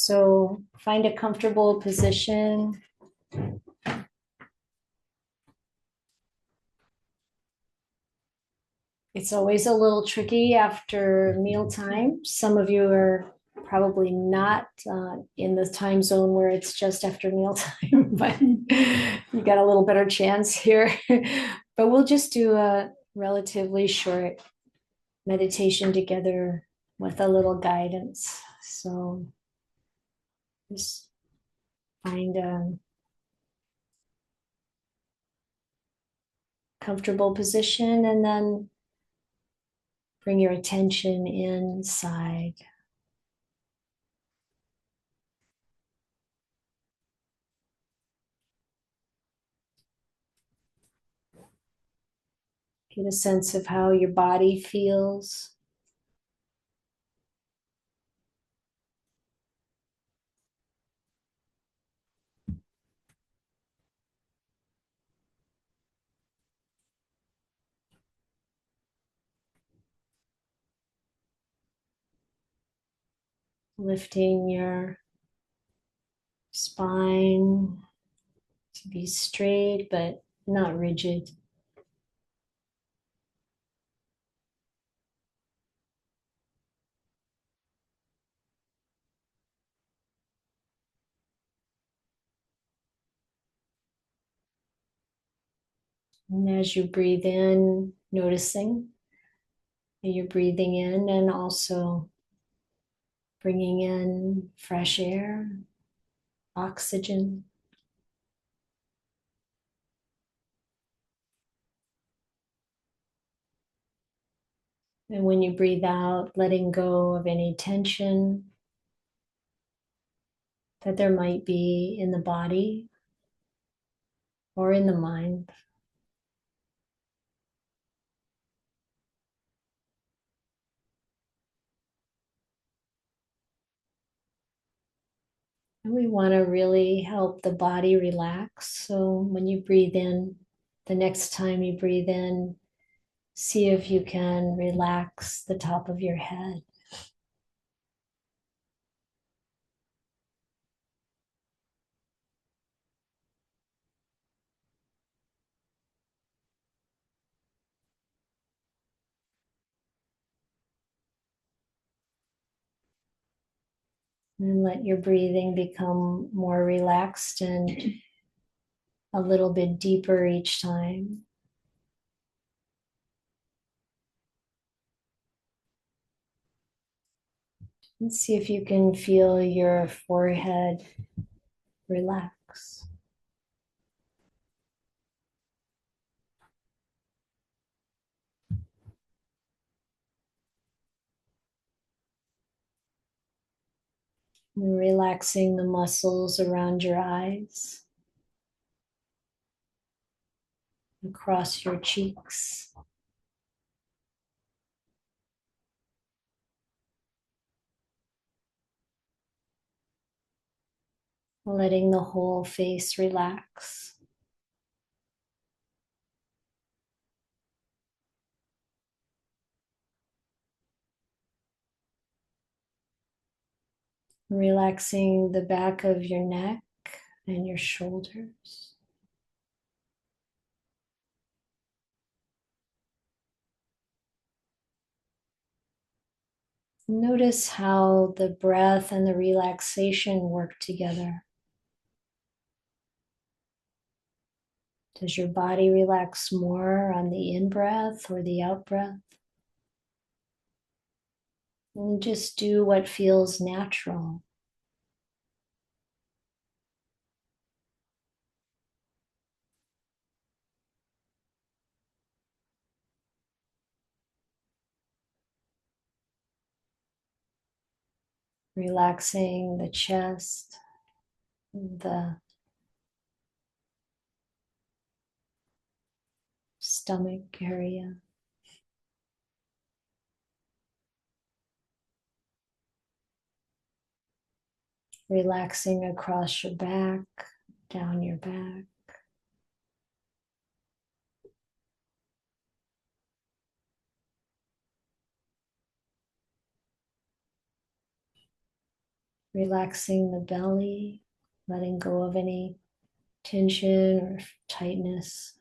So find a comfortable position. It's always a little tricky after mealtime. Some of you are probably not in the time zone where it's just after mealtime, but you got a little better chance here. But we'll just do a relatively short meditation together with a little guidance. So just find a comfortable position and then bring your attention inside. Get a sense of how your body feels. Lifting your spine to be straight but not rigid. And as you breathe in, noticing that you're breathing in and also bringing in fresh air, oxygen. And when you breathe out, letting go of any tension that there might be in the body or in the mind. And we want to really help the body relax. So when you breathe in, the next time you breathe in, see if you can relax the top of your head. And let your breathing become more relaxed and a little bit deeper each time. And see if you can feel your forehead relax. And relaxing the muscles around your eyes, across your cheeks. Letting the whole face relax. Relaxing the back of your neck and your shoulders. Notice how the breath and the relaxation work together. Does your body relax more on the in-breath or the out-breath? And just do what feels natural. Relaxing the chest, the stomach area. Relaxing across your back, down your back. Relaxing the belly, letting go of any tension or tightness.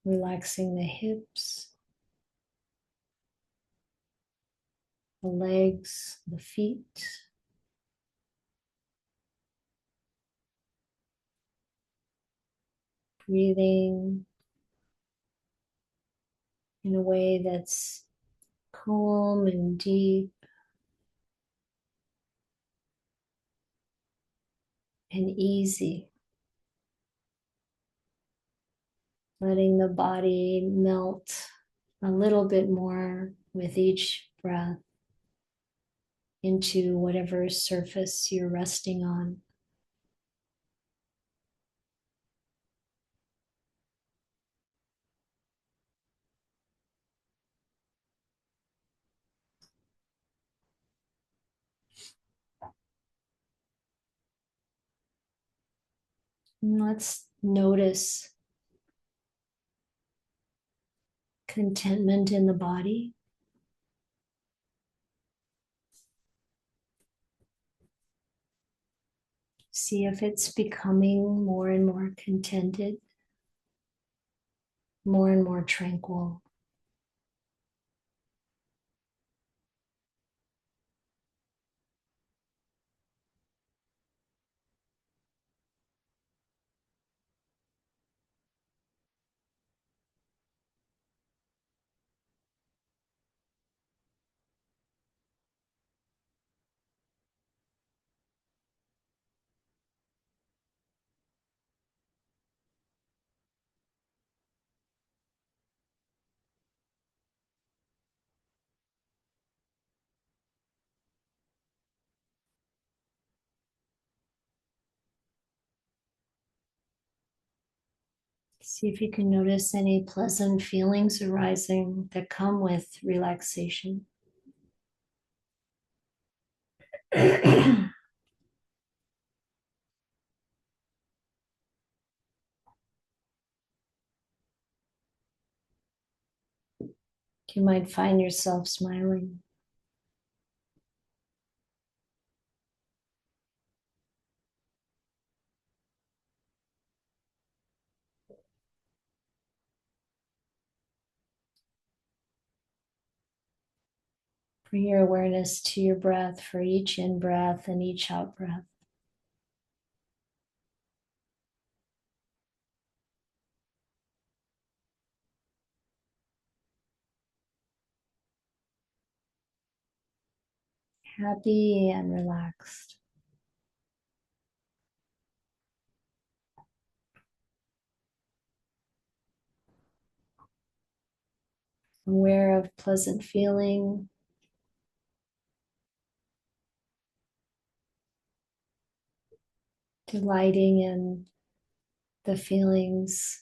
Relaxing the hips, the legs, the feet. Breathing in a way that's calm and deep and easy. Letting the body melt a little bit more with each breath into whatever surface you're resting on. And let's notice contentment in the body. See if it's becoming more and more contented, more and more tranquil. See if you can notice any pleasant feelings arising that come with relaxation. You might find yourself smiling. Bring your awareness to your breath for each in breath and each out breath. Happy and relaxed. Aware of pleasant feeling. Delighting in the feelings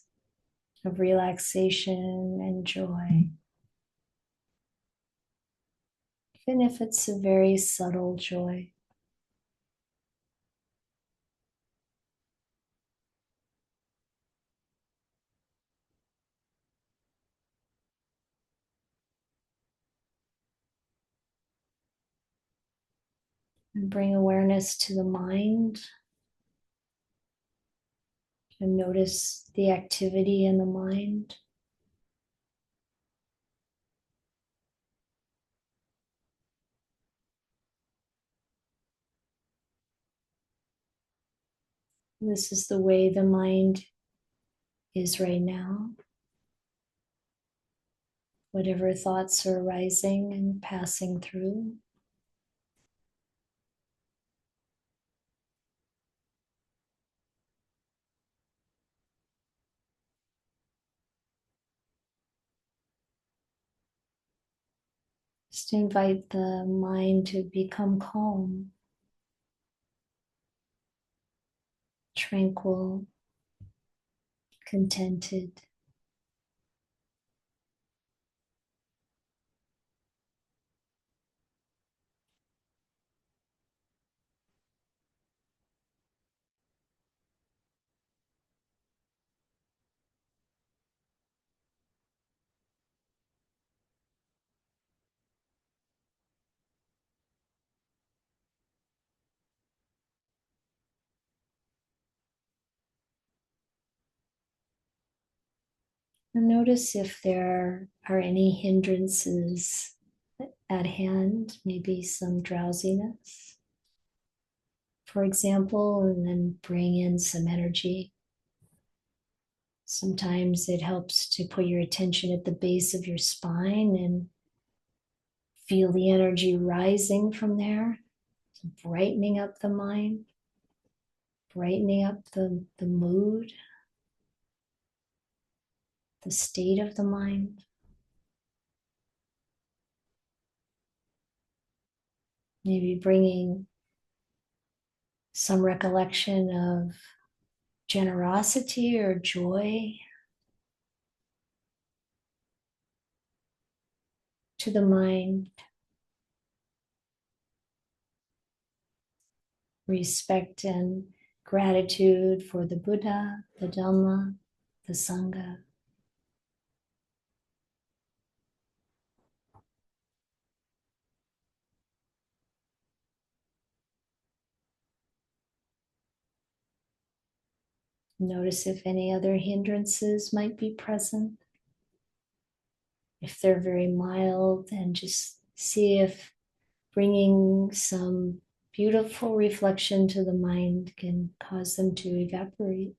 of relaxation and joy. Even if it's a very subtle joy. And bring awareness to the mind. And notice the activity in the mind. This is the way the mind is right now. Whatever thoughts are arising and passing through. Just invite the mind to become calm, tranquil, contented. And notice if there are any hindrances at hand, maybe some drowsiness, for example, and then bring in some energy. Sometimes it helps to put your attention at the base of your spine and feel the energy rising from there, brightening up the mind, brightening up the mood, the state of the mind. Maybe bringing some recollection of generosity or joy to the mind, respect and gratitude for the Buddha, the Dhamma, the Sangha. Notice if any other hindrances might be present. If they're very mild, and just see if bringing some beautiful reflection to the mind can cause them to evaporate.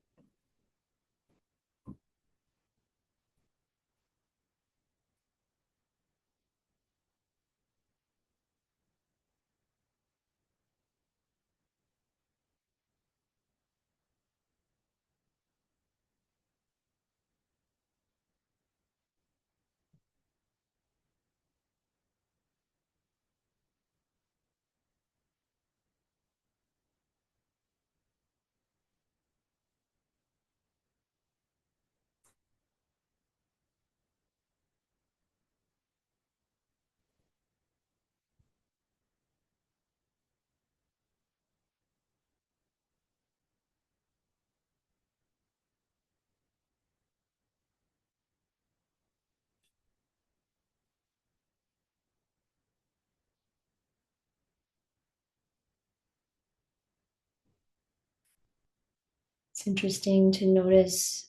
It's interesting to notice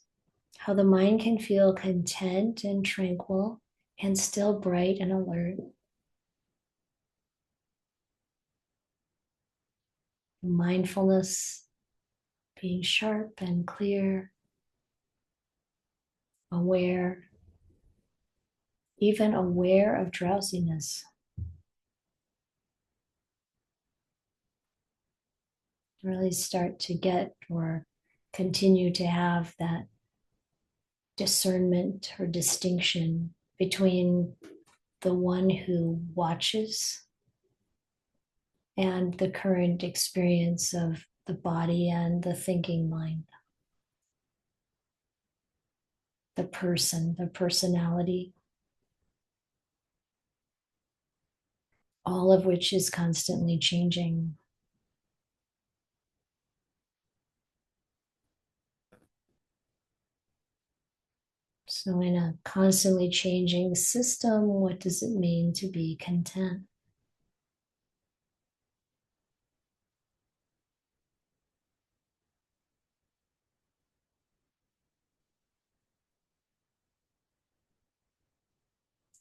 how the mind can feel content and tranquil and still bright and alert. Mindfulness being sharp and clear, aware, even aware of drowsiness. Really start to get or continue to have that discernment or distinction between the one who watches and the current experience of the body and the thinking mind, the person, the personality, all of which is constantly changing. So, in a constantly changing system, what does it mean to be content?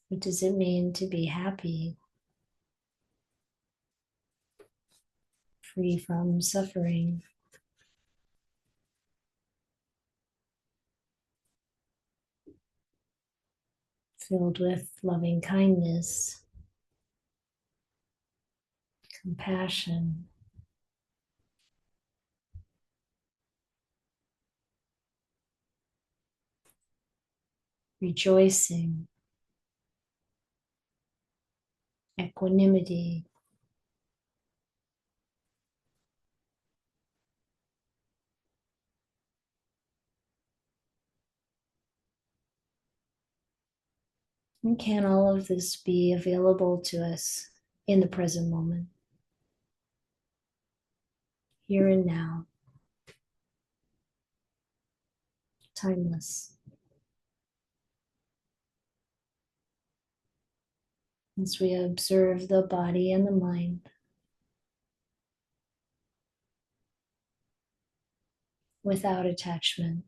What does it mean to be happy, free from suffering? Filled with loving kindness, compassion, rejoicing, equanimity. And can all of this be available to us in the present moment, here and now, timeless? As we observe the body and the mind without attachment.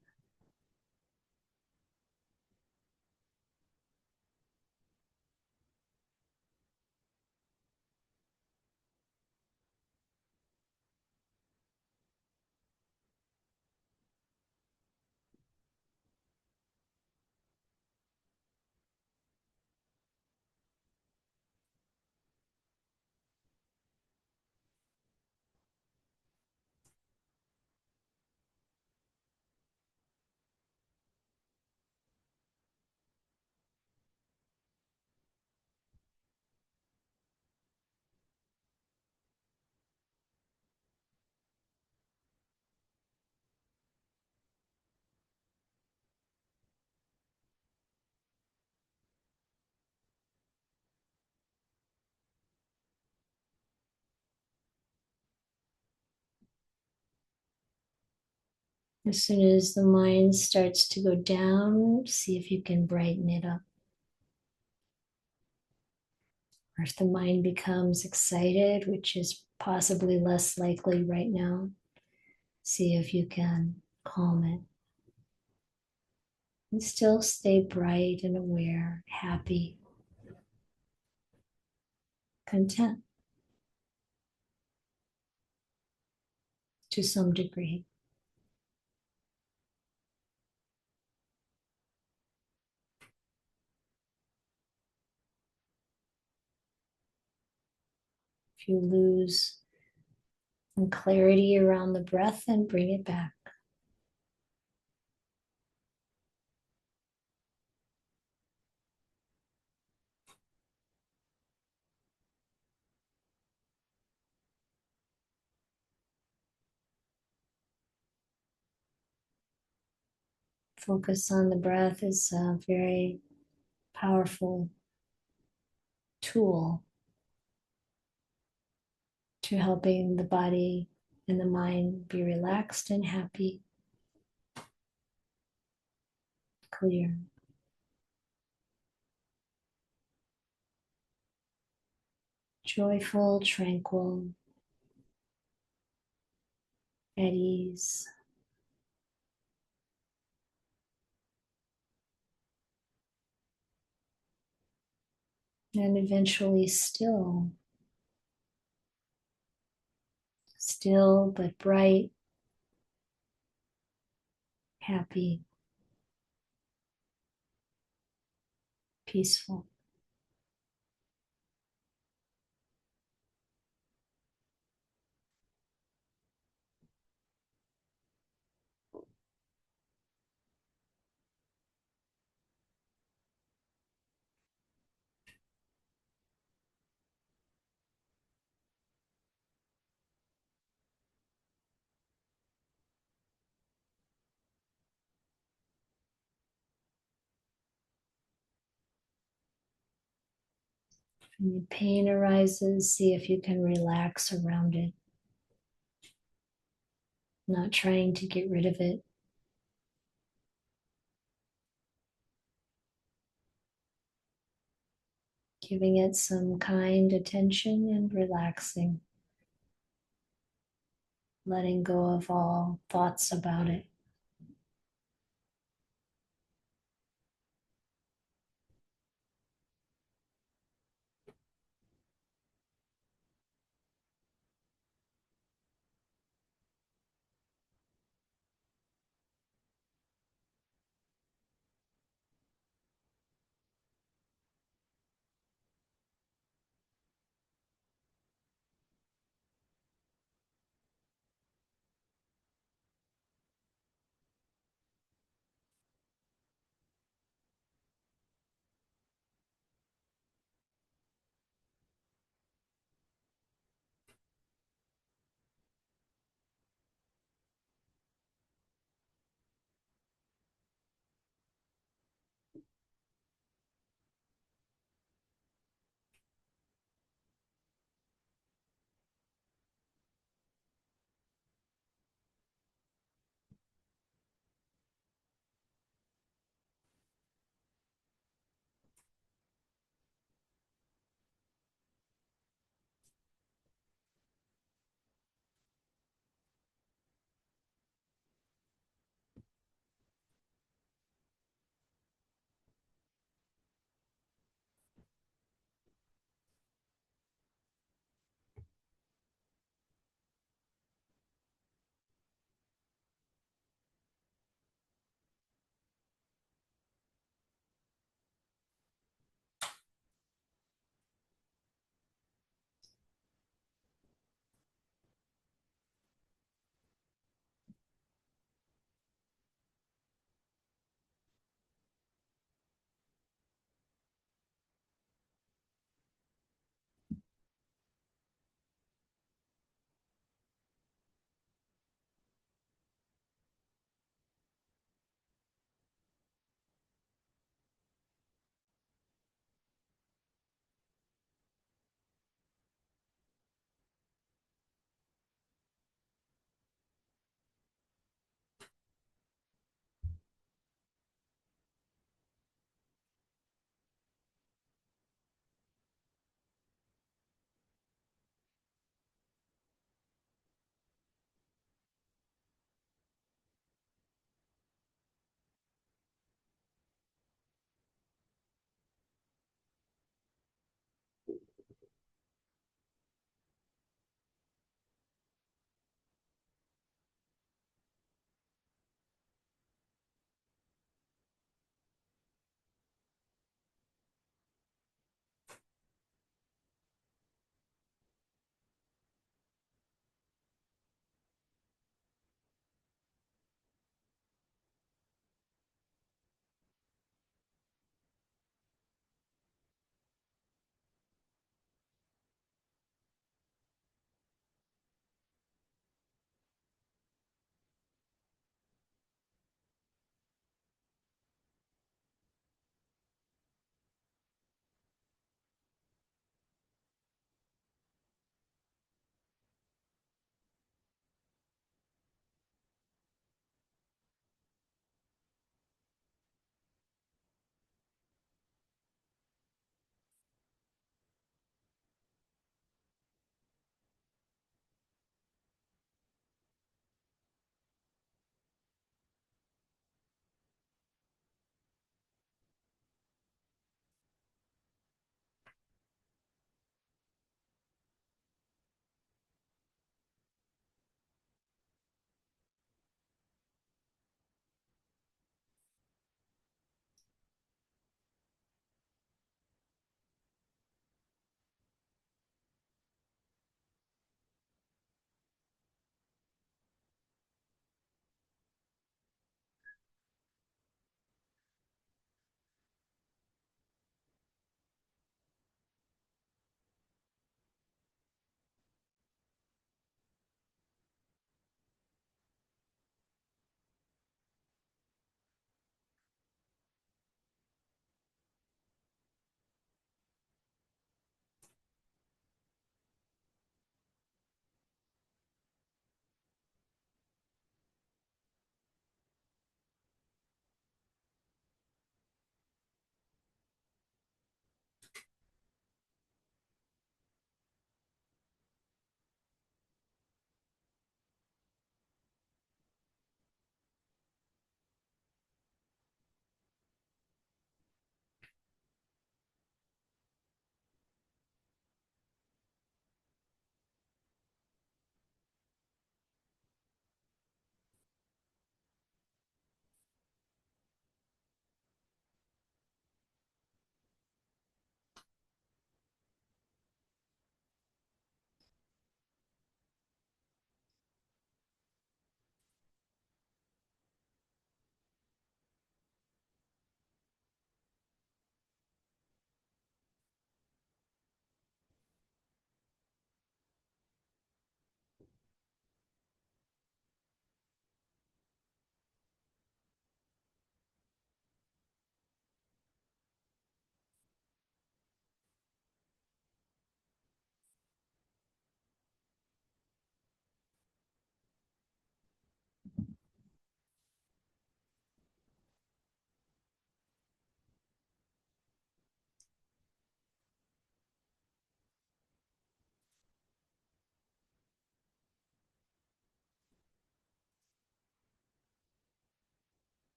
As soon as the mind starts to go down, see if you can brighten it up. Or if the mind becomes excited, which is possibly less likely right now, see if you can calm it. And still stay bright and aware, happy, content to some degree. If you lose some clarity around the breath, then bring it back. Focus on the breath is a very powerful tool to helping the body and the mind be relaxed and happy, clear. Joyful, tranquil, at ease. And eventually still, still but bright, happy, peaceful. If any pain arises, see if you can relax around it, not trying to get rid of it. Giving it some kind attention and relaxing, letting go of all thoughts about it.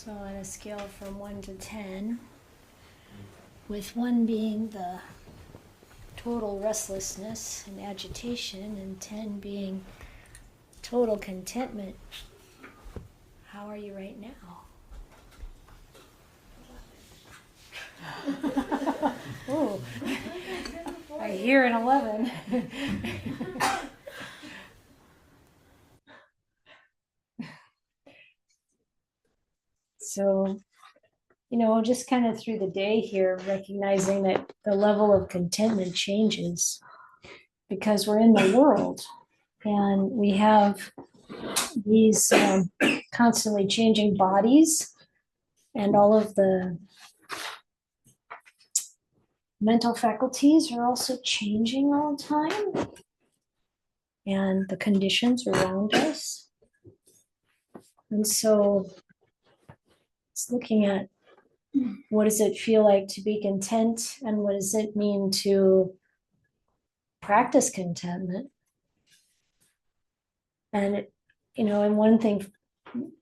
So on a scale from 1 to 10, with 1 being the total restlessness and agitation, and 10 being total contentment, how are you right now? Oh, I hear an 11. So, just kind of through the day here, recognizing that the level of contentment changes because we're in the world and we have these constantly changing bodies, and all of the mental faculties are also changing all the time, and the conditions around us. And so it's looking at what does it feel like to be content, and what does it mean to practice contentment. And and one thing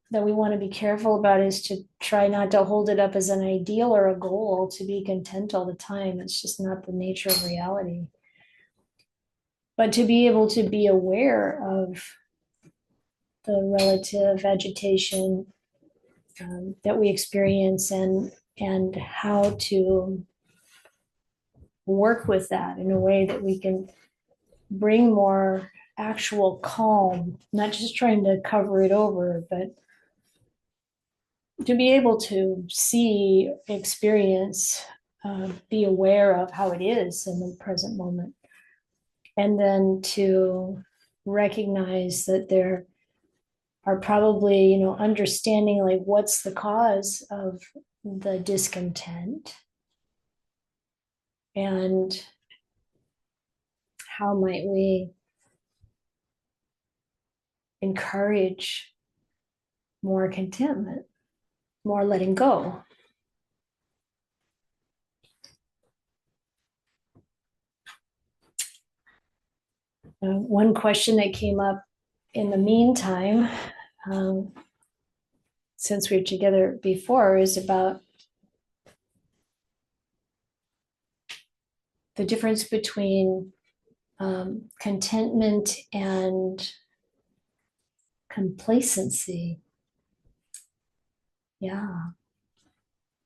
that we want to be careful about is to try not to hold it up as an ideal or a goal to be content all the time. It's just not the nature of reality. But to be able to be aware of the relative agitation that we experience, and how to work with that in a way that we can bring more actual calm, not just trying to cover it over, but to be able to see, experience, be aware of how it is in the present moment. And then to recognize that there are probably, understanding like what's the cause of the discontent, and how might we encourage more contentment, more letting go. One question that came up in the meantime, since we were together before, is about the difference between contentment and complacency. Yeah.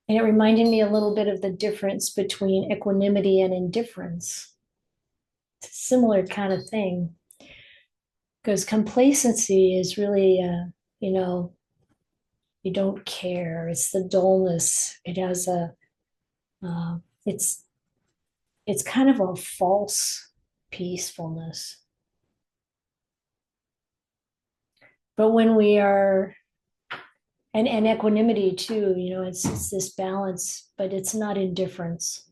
And it reminded me a little bit of the difference between equanimity and indifference. It's a similar kind of thing. Because complacency is really, you don't care. It's the dullness. It has it's kind of a false peacefulness. But when we are, and equanimity too, it's this balance, but it's not indifference.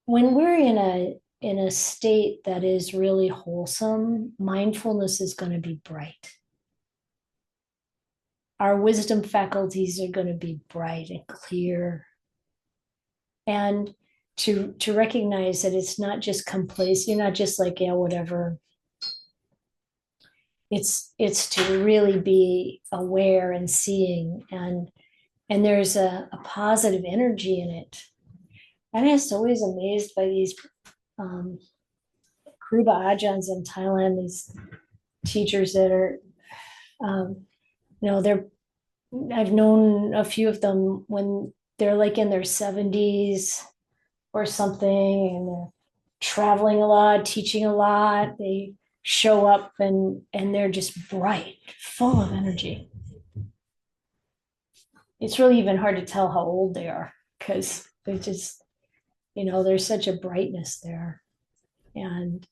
When we're in a state that is really wholesome, mindfulness is going to be bright. Our wisdom faculties are going to be bright and clear. And to recognize that it's not just complacent, you're not just like, yeah, whatever. It's to really be aware and seeing, and there's a positive energy in it. I'm just always amazed by these Kruba Ajahns in Thailand, these teachers that are, I've known a few of them when they're like in their 70s or something, and they're traveling a lot, teaching a lot. They show up and they're just bright, full of energy. It's really even hard to tell how old they are because they're just, there's such a brightness there. And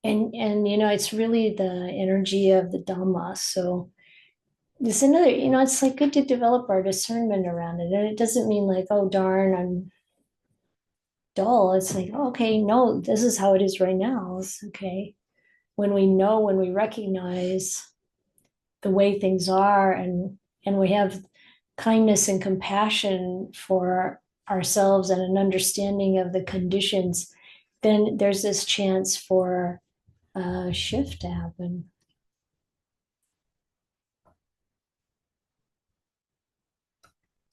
it's really the energy of the Dhamma. So there's another, it's like good to develop our discernment around it. And it doesn't mean like, oh darn, I'm dull. It's like, oh, okay, no, this is how it is right now. It's okay. When we recognize the way things are, and we have kindness and compassion for ourselves and an understanding of the conditions, then there's this chance for a shift to happen.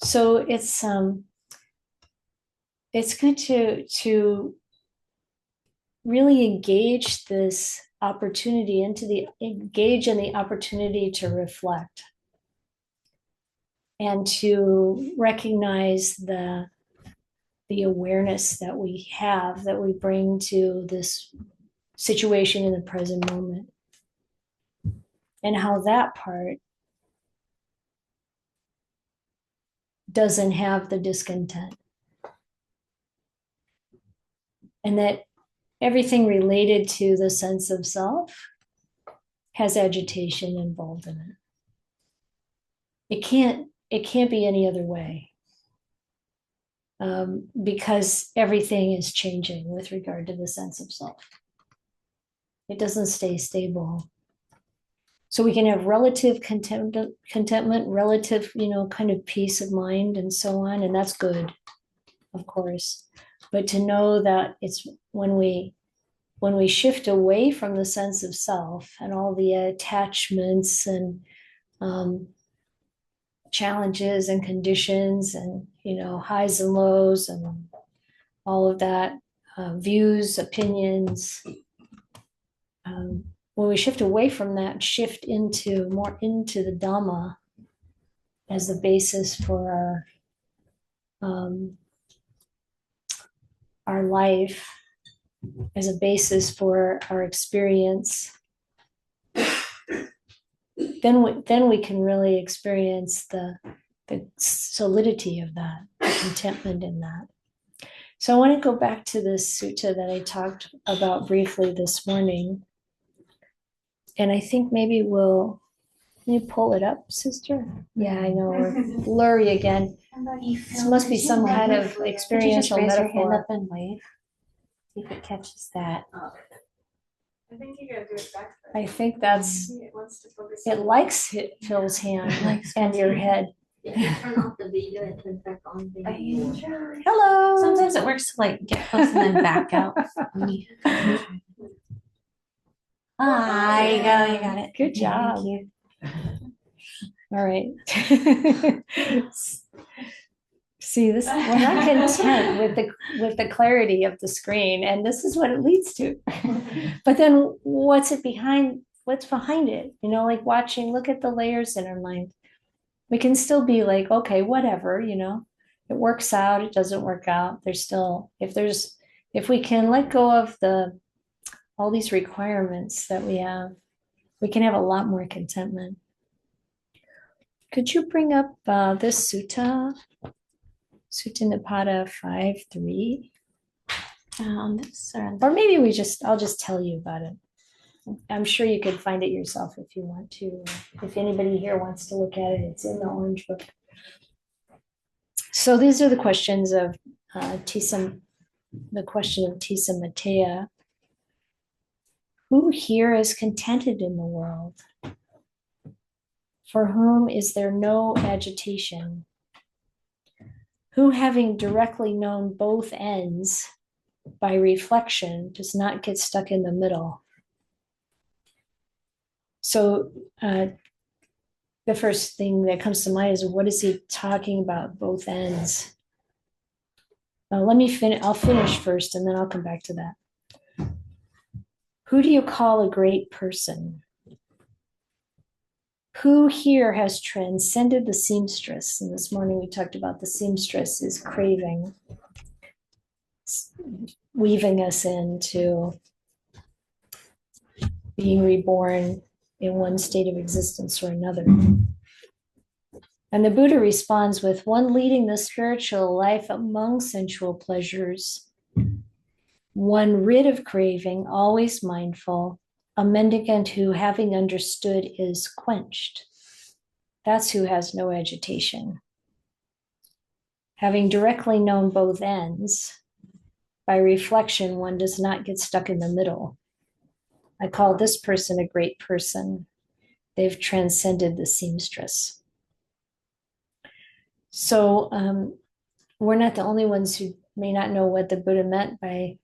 So it's good to really engage this opportunity engage in the opportunity to reflect and to recognize the awareness that we have, that we bring to this situation in the present moment, and how that part doesn't have the discontent, and that everything related to the sense of self has agitation involved in it. It can't be any other way, because everything is changing with regard to the sense of self. It doesn't stay stable. So we can have relative contentment, relative, kind of peace of mind and so on. And that's good, of course. But to know that it's when we shift away from the sense of self and all the attachments and challenges and conditions and, highs and lows and all of that, views, opinions, when we shift away from that, shift more into the Dhamma as the basis for our life, as a basis for our experience, then we can really experience the solidity of that, the contentment in that. So I want to go back to this sutta that I talked about briefly this morning. And I think maybe can you pull it up, sister? Yeah, I know, we're blurry again. This must be some kind of experiential raise metaphor. Your hand up and wave. See if it catches that. I think you gotta do it back. I think that's, it likes Phil's hand and your head. If you turn off the video and turn back on the video. Hello. Sometimes it works to like get close and then back out. Ah, you go, you got it. Good job. Thank you. All right. See, this we're not content with the clarity of the screen, and this is what it leads to. But then what's behind it? You know, like look at the layers in our mind. We can still be like, okay, whatever, you know, it works out, it doesn't work out. There's still, if we can let go of all these requirements that we have, we can have a lot more contentment. Could you bring up this sutta? Sutta Nipata 5.3. Or maybe I'll just tell you about it. I'm sure you could find it yourself if you want to. If anybody here wants to look at it, it's in the orange book. So these are the questions of the question of Tissa Matea. Who here is contented in the world? For whom is there no agitation? Who, having directly known both ends by reflection, does not get stuck in the middle? So the first thing that comes to mind is, what is he talking about, both ends? Let me finish. I'll finish first, and then I'll come back to that. Who do you call a great person? Who here has transcended the seamstress? And this morning we talked about the seamstress is craving, weaving us into being reborn in one state of existence or another. And the Buddha responds with, one leading the spiritual life among sensual pleasures, one rid of craving, always mindful, a mendicant who, having understood, is quenched. That's who has no agitation. Having directly known both ends, by reflection, one does not get stuck in the middle. I call this person a great person. They've transcended the seamstress. So we're not the only ones who may not know what the Buddha meant by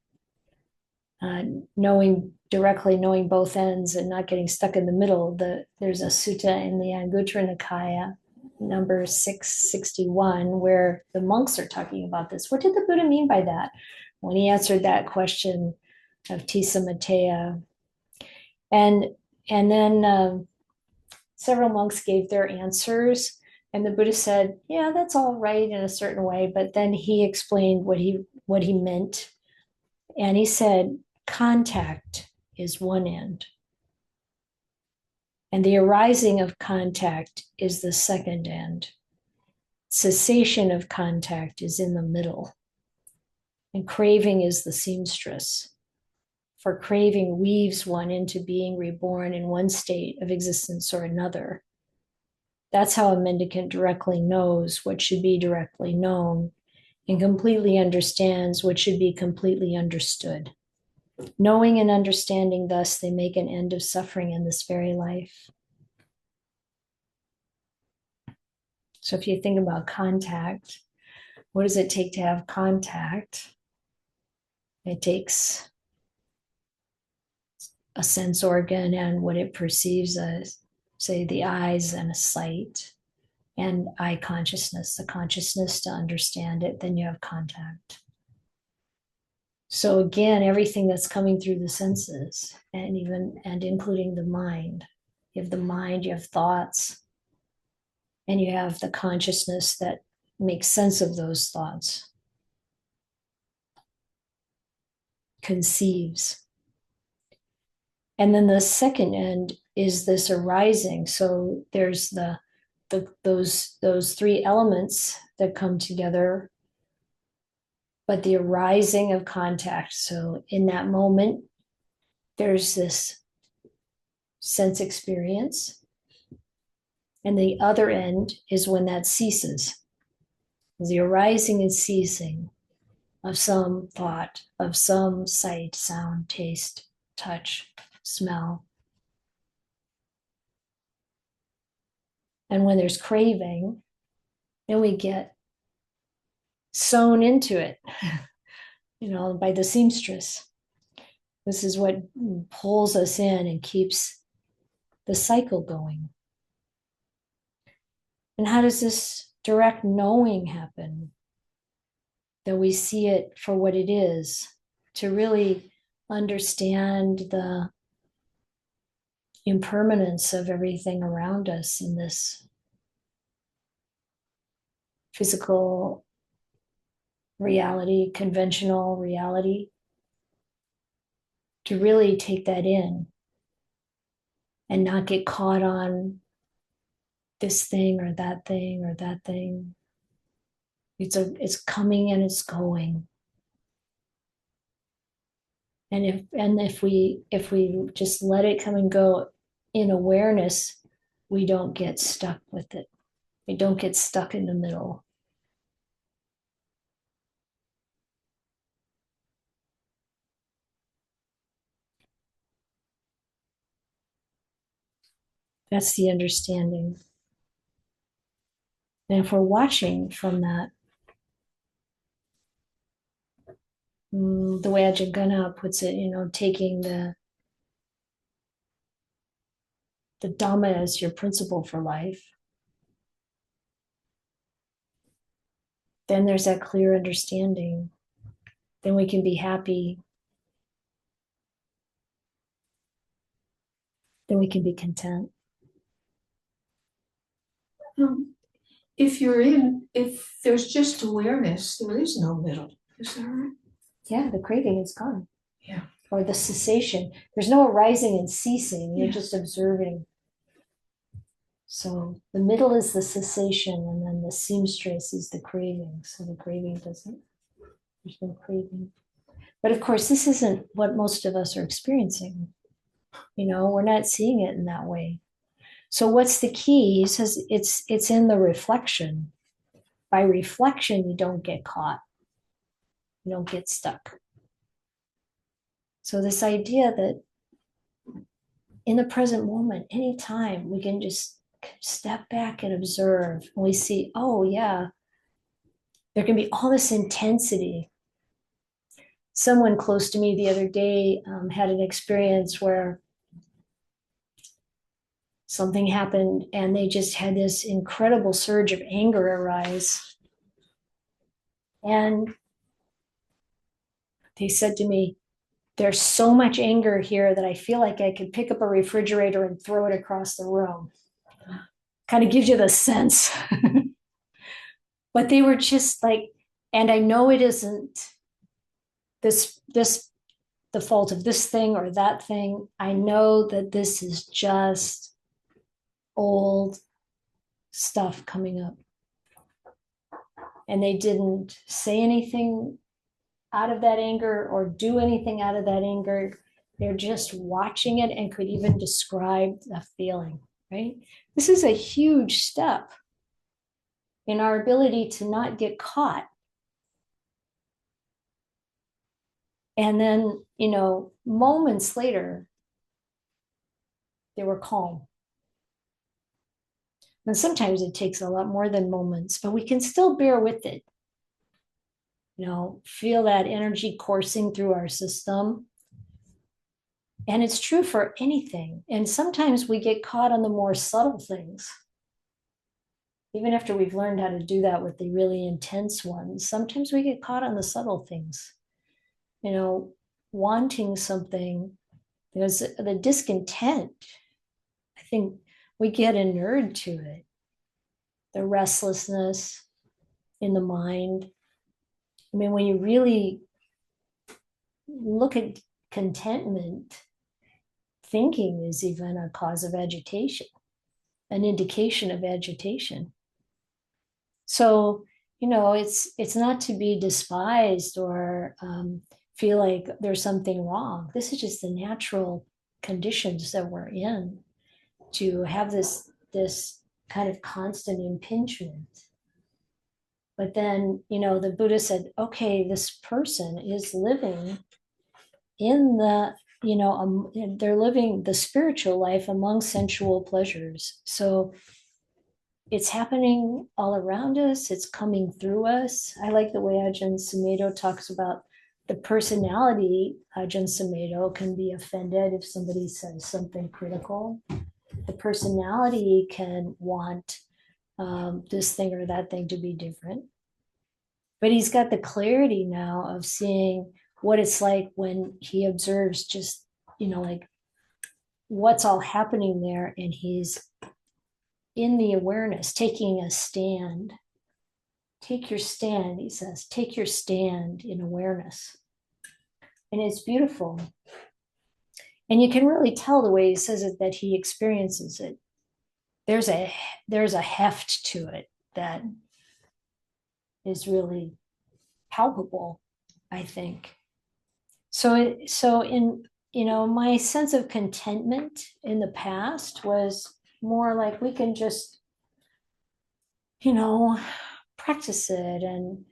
directly knowing both ends and not getting stuck in the middle. There's a sutta in the Anguttara Nikaya, number 661, where the monks are talking about this. What did the Buddha mean by that? When he answered that question of Tissa Matea. And then several monks gave their answers, and the Buddha said, yeah, that's all right in a certain way, but then he explained what he meant. And he said, contact is one end, and the arising of contact is the second end. Cessation of contact is in the middle, and craving is the seamstress. For craving weaves one into being reborn in one state of existence or another. That's how a mendicant directly knows what should be directly known and completely understands what should be completely understood. Knowing and understanding, thus, they make an end of suffering in this very life. So if you think about contact, what does it take to have contact? It takes a sense organ and what it perceives as, say, the eyes and a sight, and eye consciousness, the consciousness to understand it, then you have contact. So again, everything that's coming through the senses, and including the mind. You have the mind, you have thoughts, and you have the consciousness that makes sense of those thoughts, conceives. And then the second end is this arising. So there's those three elements that come together, but the arising of contact. So in that moment, there's this sense experience. And the other end is when that ceases. The arising and ceasing of some thought, of some sight, sound, taste, touch, smell. And when there's craving, then we get sewn into it. by the seamstress. This is what pulls us in and keeps the cycle going. And how does this direct knowing happen? That we see it for what it is, to really understand the impermanence of everything around us in this physical reality, conventional reality, to really take that in and not get caught on this thing or that thing or that thing. It's coming and it's going. And if we just let it come and go in awareness, we don't get stuck with it. We don't get stuck in the middle. That's the understanding. And if we're watching from that, the way Ajahn Gunna puts it, taking the Dhamma as your principle for life, then there's that clear understanding. Then we can be happy. Then we can be content. If there's just awareness, there is no middle. Is that right? Yeah, the craving is gone. Yeah. Or the cessation. There's no arising and ceasing. You're just observing. So the middle is the cessation, and then the seamstress is the craving. So the craving doesn't, there's no craving. But of course, this isn't what most of us are experiencing. We're not seeing it in that way. So what's the key? He says it's in the reflection. By reflection, you don't get caught. You don't get stuck. So this idea that in the present moment, anytime we can just step back and observe, and we see, oh yeah, there can be all this intensity. Someone close to me the other day had an experience where something happened and they just had this incredible surge of anger arise. And they said to me, there's so much anger here that I feel like I could pick up a refrigerator and throw it across the room. Kind of gives you the sense. But they were just like, and I know it isn't this the fault of this thing or that thing. I know that this is just old stuff coming up. And they didn't say anything out of that anger or do anything out of that anger. They're just watching it and could even describe the feeling, right? This is a huge step in our ability to not get caught. And then, moments later, they were calm. And sometimes it takes a lot more than moments, but we can still bear with it. Feel that energy coursing through our system. And it's true for anything. And sometimes we get caught on the more subtle things. Even after we've learned how to do that with the really intense ones, sometimes we get caught on the subtle things. Wanting something, there's the discontent. I think we get inured to it. The restlessness in the mind. I mean, when you really look at contentment, thinking is even a cause of agitation, an indication of agitation. So, it's not to be despised or feel like there's something wrong. This is just the natural conditions that we're in, to have this kind of constant impingement. But then, the Buddha said, okay, this person is living in the, they're living the spiritual life among sensual pleasures. So it's happening all around us. It's coming through us. I like the way Ajahn Sumedho talks about the personality, Junsumedo, can be offended if somebody says something critical. The personality can want this thing or that thing to be different. But he's got the clarity now of seeing what it's like when he observes just, like what's all happening there. And he's in the awareness, taking a stand. Take your stand, he says, take your stand in awareness. And it's beautiful. And you can really tell the way he says it that he experiences it. There's a heft to it that is really palpable, I think. So in my sense of contentment in the past was more like we can just practice it and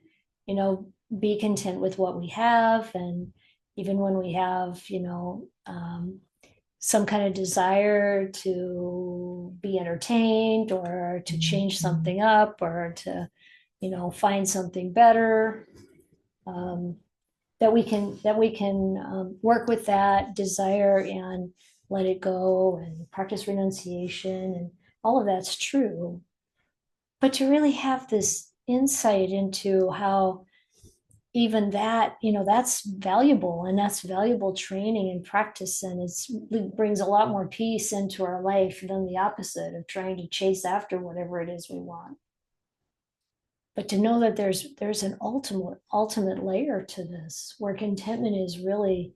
be content with what we have. And even when we have some kind of desire to be entertained or to change something up or to find something better, that we can work with that desire and let it go and practice renunciation, and all of that's true. But to really have this insight into how even that, that's valuable, and that's valuable training and practice, and it brings a lot more peace into our life than the opposite of trying to chase after whatever it is we want. But to know that there's an ultimate layer to this, where contentment is really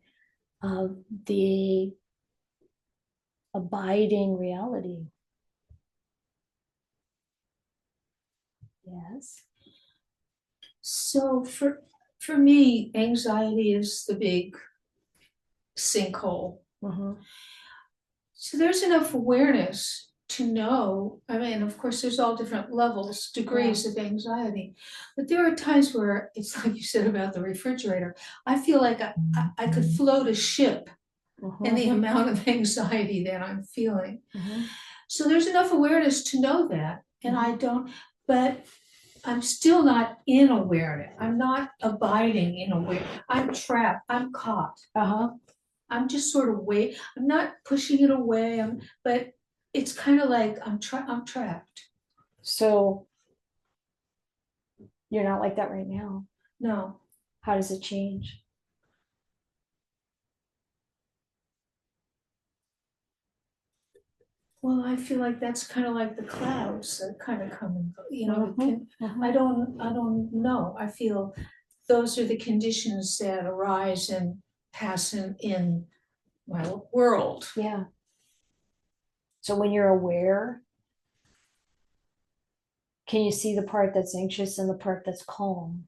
the abiding reality. Yes. So for me, anxiety is the big sinkhole. Mm-hmm. So there's enough awareness to know, I mean, of course, there's all different levels, degrees of anxiety, but there are times where it's like you said about the refrigerator. I feel like I could float a ship in the amount of anxiety that I'm feeling. Mm-hmm. So there's enough awareness to know that, and I don't, but I'm still not in awareness. I'm not abiding in awareness. I'm trapped. I'm caught. Uh-huh. I'm just sort of I'm not pushing it away. But it's kind of like I'm trapped. So you're not like that right now. No. How does it change? Well, I feel like that's kind of like the clouds that kind of come and go. Mm-hmm. I don't know. I feel those are the conditions that arise and pass in my world. Yeah. So when you're aware, can you see the part that's anxious and the part that's calm?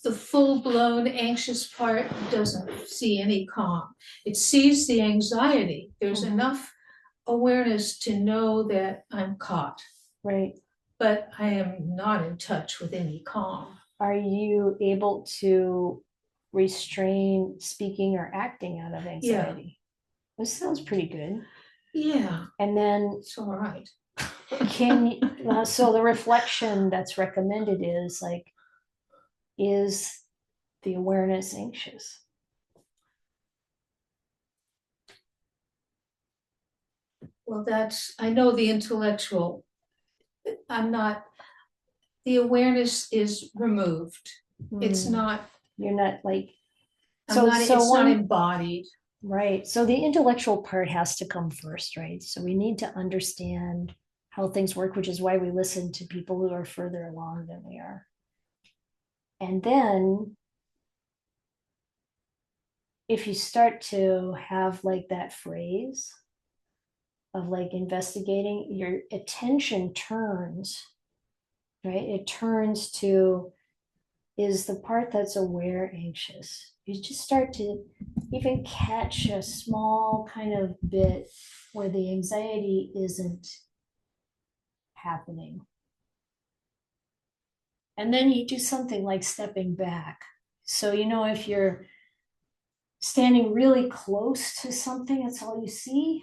The full-blown anxious part doesn't see any calm. It sees the anxiety. There's enough awareness to know that I'm caught. Right. But I am not in touch with any calm. Are you able to restrain speaking or acting out of anxiety? Yeah. This sounds pretty good. Yeah. And then it's all right. So the reflection that's recommended is the awareness anxious? Well, I know the intellectual, the awareness is removed. It's not. You're not like, it's not embodied. Right. So the intellectual part has to come first, right? So we need to understand how things work, which is why we listen to people who are further along than we are. And then if you start to have like that phrase of like investigating, your attention turns, right? It turns to, is the part that's aware anxious? You just start to even catch a small kind of bit where the anxiety isn't happening. And then you do something like stepping back. So, if you're standing really close to something, that's all you see.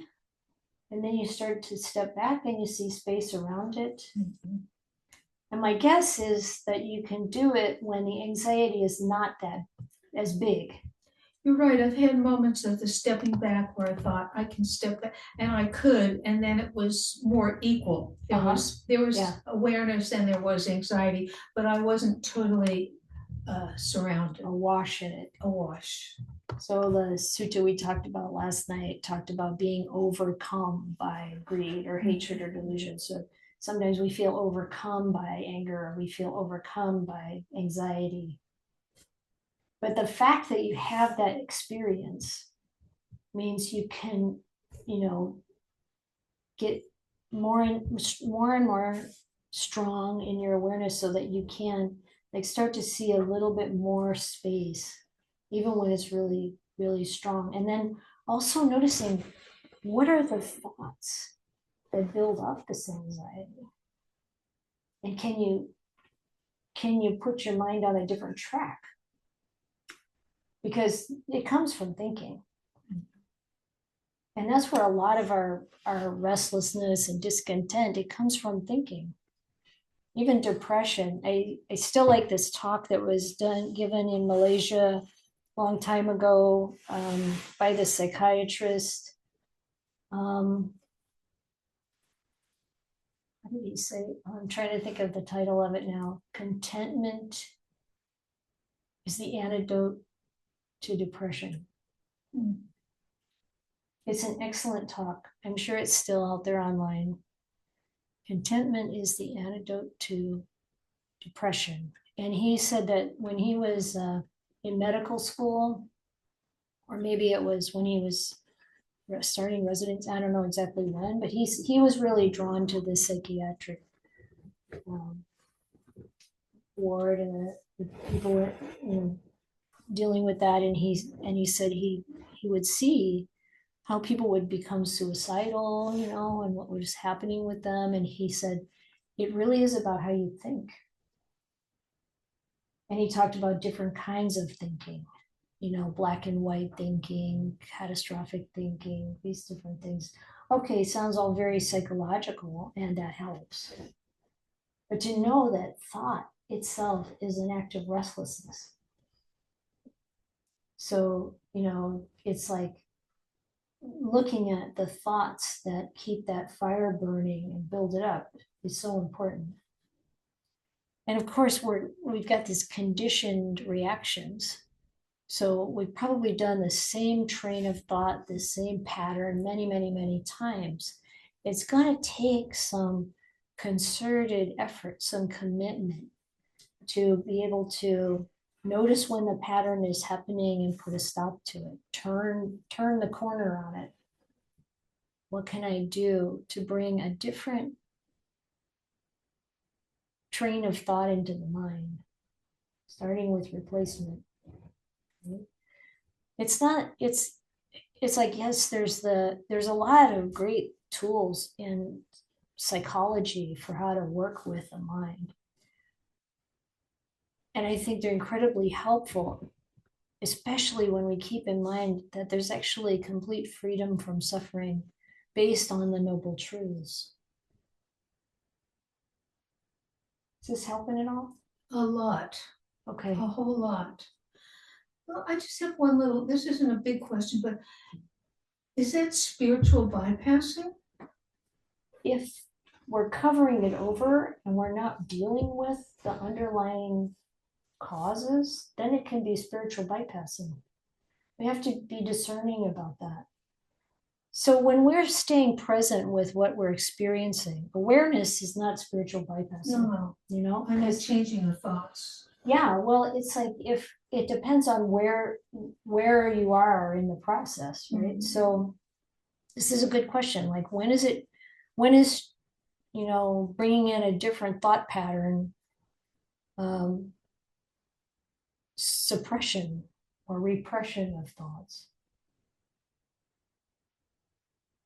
And then you start to step back and you see space around it. And my guess is that you can do it when the anxiety is not that as big. You're right, I've had moments of the stepping back where I thought I can step back, and I could, and then it was more equal. There was Yeah. awareness and there was anxiety, but I wasn't totally surrounded, Awash in it. awash. So the sutta we talked about last night talked about being overcome by greed or hatred or delusion. So sometimes we feel overcome by anger, or we feel overcome by anxiety. But the fact that you have that experience means you can, get more and more strong in your awareness so that you can like start to see a little bit more space, even when it's really, really strong. And then also noticing what are the thoughts that build up this anxiety? And can you put your mind on a different track? Because it comes from thinking. And that's where a lot of our restlessness and discontent, it comes from thinking. Even depression. I still like this talk that was given in Malaysia a long time ago by the psychiatrist. What did he say? I'm trying to think of the title of it now. Contentment is the antidote to depression. It's an excellent talk. I'm sure it's still out there online. Contentment is the antidote to depression. And he said that when he was in medical school, or maybe it was when he was starting residence, I don't know exactly when, but he was really drawn to the psychiatric ward, and the people were dealing with that, and he said he would see how people would become suicidal, and what was happening with them. And he said, it really is about how you think. And he talked about different kinds of thinking, black and white thinking, catastrophic thinking, these different things. Okay, sounds all very psychological, and that helps. But to know that thought itself is an act of restlessness. So, it's like looking at the thoughts that keep that fire burning and build it up is so important. And of course, we've got these conditioned reactions. So we've probably done the same train of thought, the same pattern many, many, many times. It's going to take some concerted effort, some commitment to be able to notice when the pattern is happening and put a stop to it. Turn the corner on it. What can I do to bring a different train of thought into the mind, starting with replacement? It's like, yes, there's a lot of great tools in psychology for how to work with the mind. And I think they're incredibly helpful, especially when we keep in mind that there's actually complete freedom from suffering based on the noble truths. Is this helping at all? A lot, Okay. a whole lot. Well, I just have one little, this isn't a big question, but is that spiritual bypassing? If we're covering it over and we're not dealing with the underlying causes, then it can be spiritual bypassing. We have to be discerning about that. So when we're staying present with what we're experiencing, awareness is not spiritual bypassing. No, I'm just changing the thoughts. Yeah, well, it's like, if it depends on where you are in the process, right? Mhm. So this is a good question. Like, when is bringing in a different thought pattern suppression or repression of thoughts?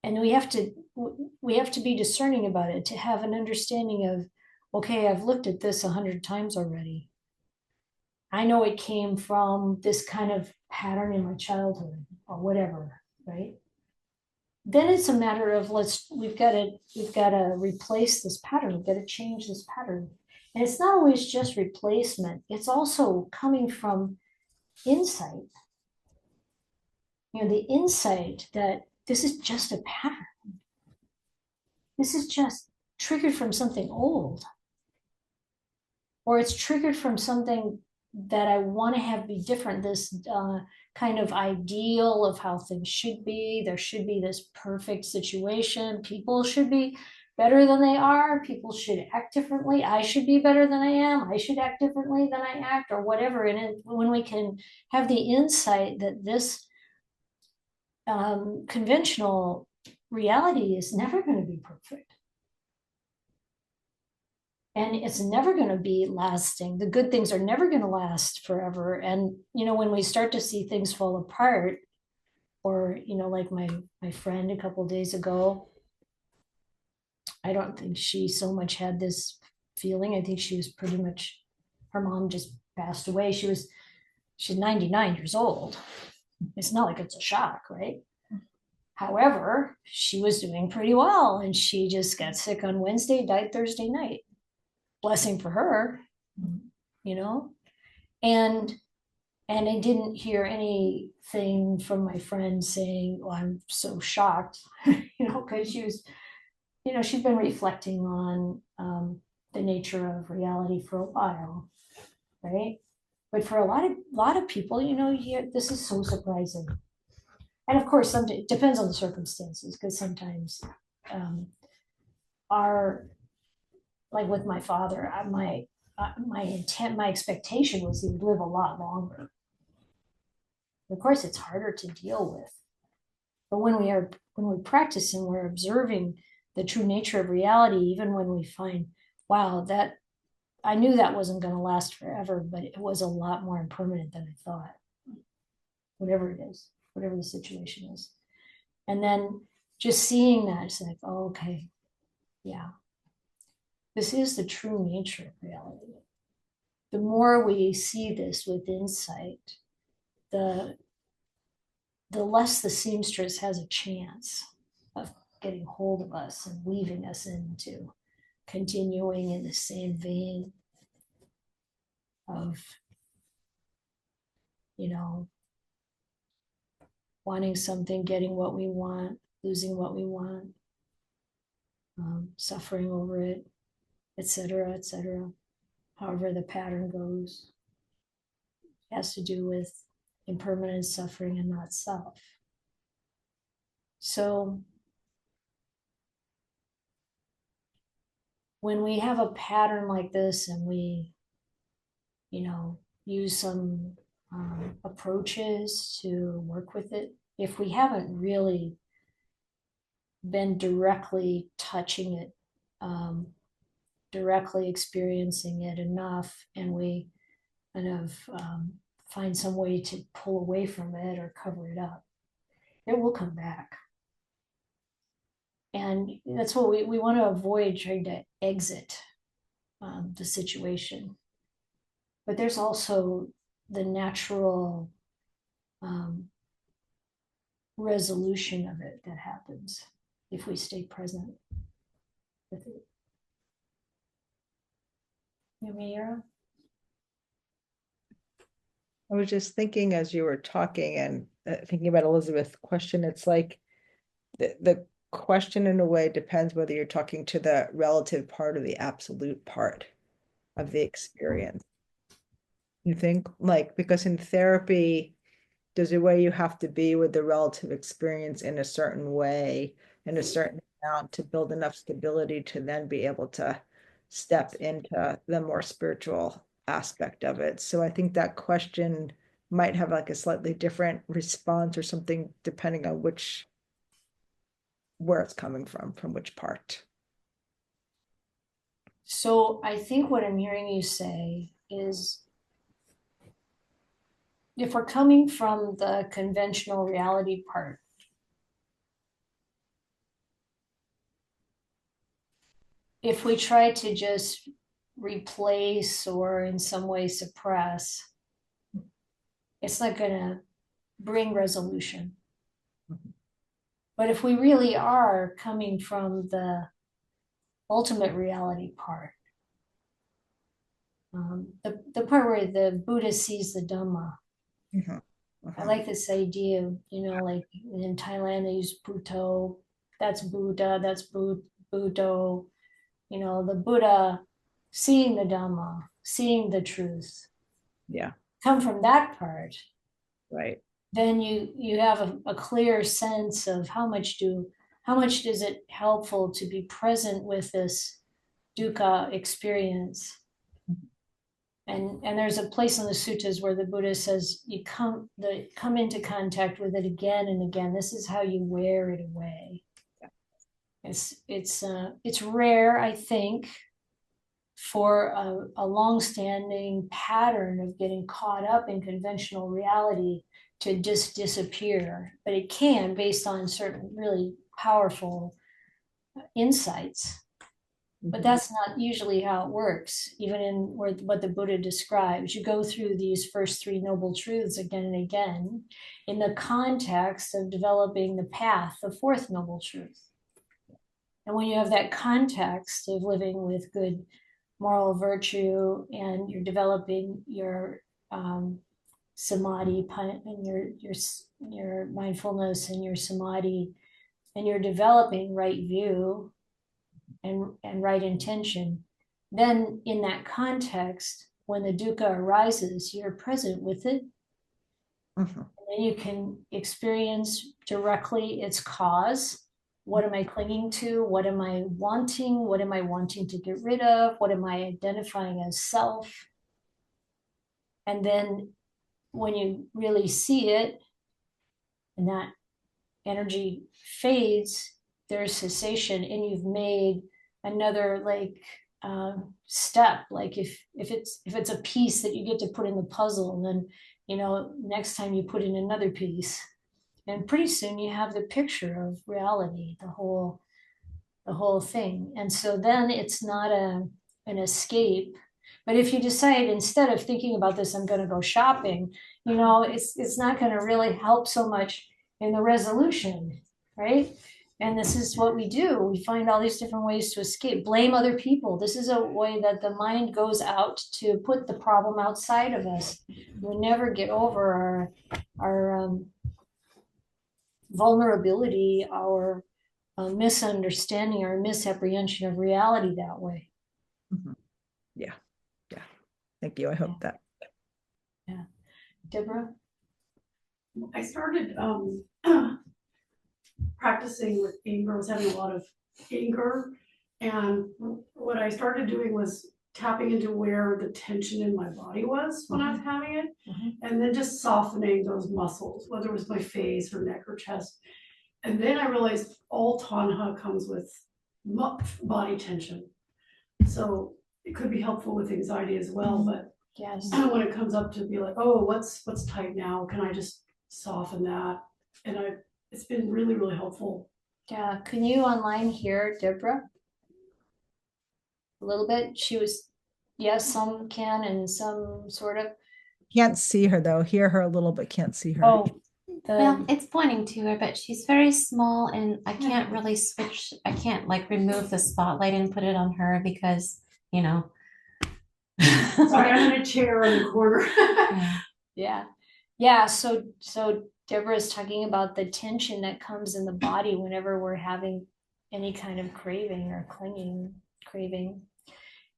And we have to be discerning about it, to have an understanding of, okay, I've looked at this 100 times already. I know it came from this kind of pattern in my childhood or whatever, right? Then it's a matter of we've got to replace this pattern. We've got to change this pattern. And it's not always just replacement, it's also coming from insight. The insight that this is just a pattern. This is just triggered from something old, or it's triggered from something that I want to have be different. This kind of ideal of how things should be. There should be this perfect situation. People should be better than they are. People should act differently. I should be better than I am. I should act differently than I act, or whatever. And when we can have the insight that this conventional reality is never going to be perfect. And it's never going to be lasting. The good things are never going to last forever. And, when we start to see things fall apart, or, like my friend a couple of days ago, I don't think she so much had this feeling. I think she was pretty much, her mom just passed away. She's 99 years old. It's not like it's a shock, right? However, she was doing pretty well, and she just got sick on Wednesday, died Thursday night. Blessing for her, and I didn't hear anything from my friend saying, "Oh, I'm so shocked," because she'd been reflecting on the nature of reality for a while, right? But for a lot of people, this is so surprising. And of course, it depends on the circumstances, because sometimes our, like with my father, my intent, my expectation was he would live a lot longer. Of course, it's harder to deal with, but when we practice and we're observing the true nature of reality, even when we find, wow, that I knew that wasn't going to last forever, but it was a lot more impermanent than I thought. Whatever it is, whatever the situation is, and then just seeing that, it's like, oh, okay, yeah. This is the true nature of reality. The more we see this with insight, the less the seamstress has a chance of getting hold of us and weaving us into continuing in the same vein of, wanting something, getting what we want, losing what we want, suffering over it, etc., etc. However the pattern goes, it has to do with impermanent suffering and not self. So when we have a pattern like this, and we, use some approaches to work with it, if we haven't really been directly touching it, directly experiencing it enough, and we kind of find some way to pull away from it or cover it up, it will come back. And that's what we want to avoid, trying to exit the situation. But there's also the natural resolution of it that happens if we stay present with it. Yamira? I was just thinking as you were talking and thinking about Elizabeth's question, it's like the question in a way depends whether you're talking to the relative part or the absolute part of the experience. You think, like, because in therapy, there's a way you have to be with the relative experience in a certain way, in a certain amount, to build enough stability to then be able to step into the more spiritual aspect of it. So I think that question might have like a slightly different response or something depending on where it's coming from which part. So I think what I'm hearing you say is, if we're coming from the conventional reality part, if we try to just replace or in some way suppress, it's not going to bring resolution. But if we really are coming from the ultimate reality part, the part where the Buddha sees the Dhamma. Mhm. I like this idea of, like in Thailand, they use Bhutto, that's Buddha, that's Buddho, the Buddha seeing the Dhamma, seeing the truth. Yeah, Come from that part, right. then you have a clear sense of how much is it helpful to be present with this dukkha experience. And there's a place in the suttas where the Buddha says you come into contact with it again and again. This is how you wear it away. It's rare, I think, for a long-standing pattern of getting caught up in conventional reality to just disappear, but it can based on certain really powerful insights. But that's not usually how it works, even in what the Buddha describes. You go through these first three noble truths again and again in the context of developing the path, the fourth noble truth. And when you have that context of living with good moral virtue and you're developing your samadhi and your mindfulness and your samadhi, and you're developing right view and right intention, then in that context, when the dukkha arises, you're present with it. Mhm. And then you can experience directly its cause. What am I clinging to? What am I wanting? What am I wanting to get rid of? What am I identifying as self? And then when you really see it and that energy fades, there's cessation, and you've made another step. Like if it's a piece that you get to put in the puzzle, and then next time you put in another piece, and pretty soon you have the picture of reality, the whole thing. And so then it's not an escape. But if you decide instead of thinking about this, I'm going to go shopping, it's not going to really help so much in the resolution, right? And this is what we do. We find all these different ways to escape. Blame other people. This is a way that the mind goes out to put the problem outside of us. We never get over our vulnerability, our misunderstanding or misapprehension of reality that way. Mhm. Yeah. Thank you. I hope that. Yeah. Deborah? I started practicing with anger. I was having a lot of anger, and what I started doing was tapping into where the tension in my body was when I was having it, and then just softening those muscles, whether it was my face or neck or chest. And then I realized all tanha comes with body tension, so it could be helpful with anxiety as well. But Yes. when it comes up to be like, oh, what's tight now? Can I just soften that? And it's been really, really helpful. Yeah. Can you online hear Deborah? A little bit. Yes, some can and some sort of. Can't see her though. Hear her a little, but can't see her. Oh, Well, it's pointing to her, but she's very small and I can't really switch. I can't remove the spotlight and put it on her because, Sorry, I'm in a chair in the corner. yeah. So Deborah is talking about the tension that comes in the body whenever we're having any kind of craving or craving,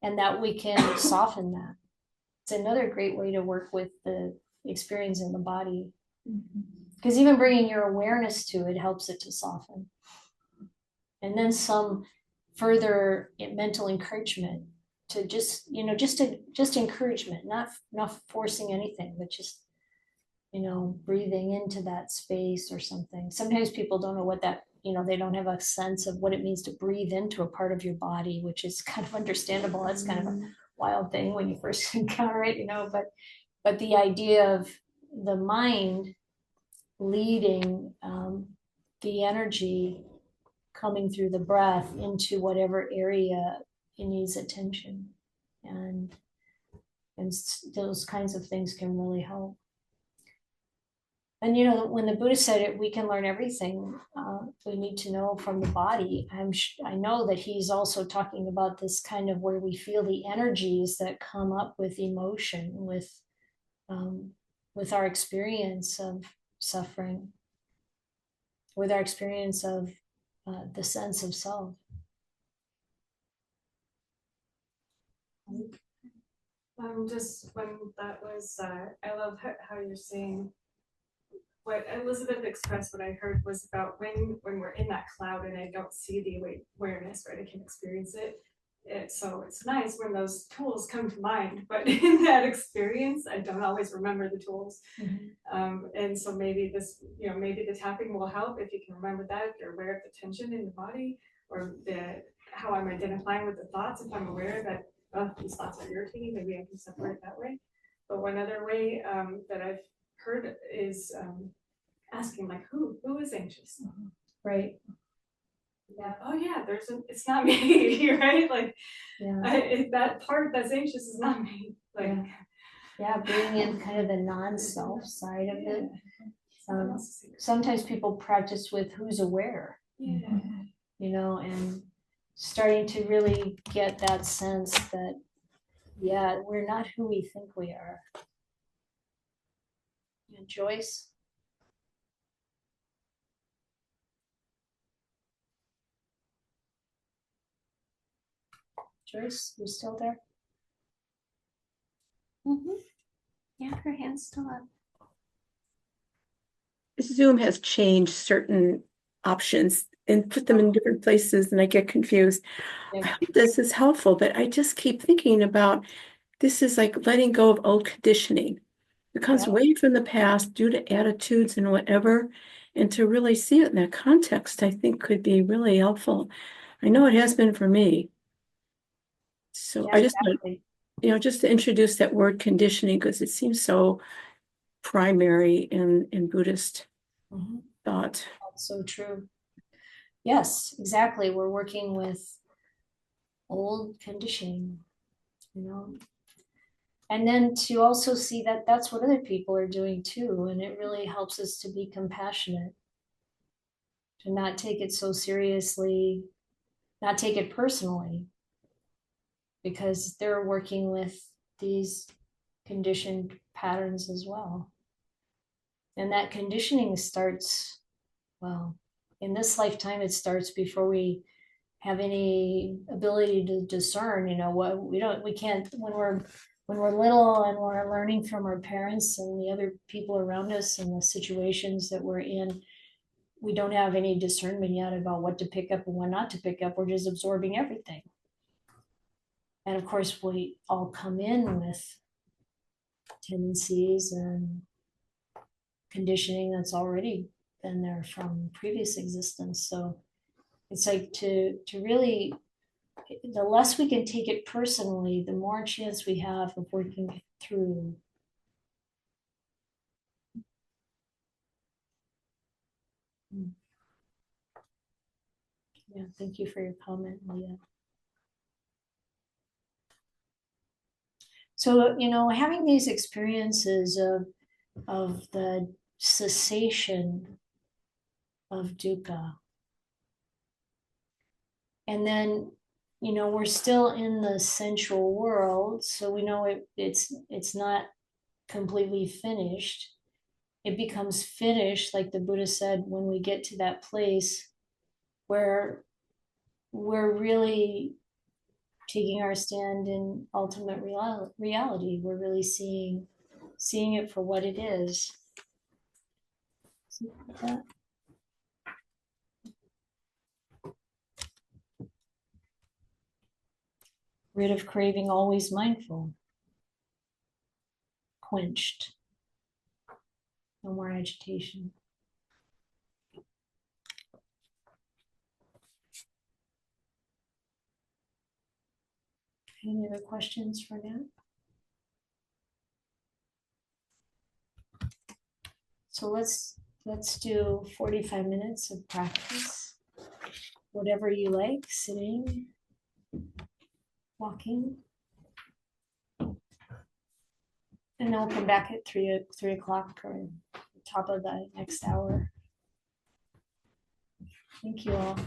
and that we can soften that. It's another great way to work with the experience in the body, because even bringing your awareness to it helps it to soften. And then some further mental encouragement to just encouragement, not forcing anything, but just breathing into that space or something. Sometimes people don't know what that, they don't have a sense of what it means to breathe into a part of your body, which is kind of understandable. That's kind of a wild thing when you first encounter it, but the idea of the mind leading the energy coming through the breath into whatever area it needs attention, and those kinds of things can really help. And when the Buddha said it, we can learn everything we need to know from the body. I know that he's also talking about this kind of where we feel the energies that come up with emotion, with our experience of suffering, with our experience of the sense of self. Just when that was, I love how you're saying what Elizabeth expressed. What I heard was about when we're in that cloud and I don't see the awareness, right? I can experience it. So it's nice when those tools come to mind, but in that experience, I don't always remember the tools. Mm-hmm. And so maybe this, maybe the tapping will help if you can remember that, if you're aware of the tension in the body, or how I'm identifying with the thoughts. If I'm aware that these thoughts are irritating, maybe I can separate it that way. But one other way that I've heard is asking, like, who is anxious? Right. Yeah. Oh yeah, it's not me, right? Like, Yeah. that part that's anxious is not me. Like, yeah, bringing in kind of the non-self side of it. Sometimes people practice with who's aware. Yeah. And starting to really get that sense that, yeah, we're not who we think we are. And Joyce? Joyce, you still there? Yeah, her hand's still up. Zoom has changed certain options and put them in different places, and I get confused. I hope this is helpful, but I just keep thinking about this is like letting go of old conditioning. It comes way from the past due to attitudes and whatever, and to really see it in that context, I think could be really helpful. I know it has been for me. So I just want, just to introduce that word conditioning, because it seems so primary in Buddhist thought. That's so true. Yes, exactly. We're working with old conditioning, and then to also see that that's what other people are doing too. And it really helps us to be compassionate, to not take it so seriously, not take it personally, because they're working with these conditioned patterns as well. And that conditioning starts, well, in this lifetime, it starts before we have any ability to discern, what we can't, when we're little and we're learning from our parents and the other people around us and the situations that we're in, we don't have any discernment yet about what to pick up and what not to pick up. We're just absorbing everything. And of course, we all come in with tendencies and conditioning that's already been there from previous existence. So it's like to really, the less we can take it personally, the more chance we have of working through. Yeah, thank you for your comment, Leah. So, having these experiences of the cessation of dukkha, and then we're still in the sensual world, so we know it's not completely finished. It becomes finished, like the Buddha said, when we get to that place where we're really taking our stand in ultimate reality. We're really seeing it for what it is. Like that. Rid of craving, always mindful. Quenched. No more agitation. Any other questions for now? So let's do 45 minutes of practice. Whatever you like, sitting, walking. And then we'll come back at 3 o'clock or top of the next hour. Thank you all.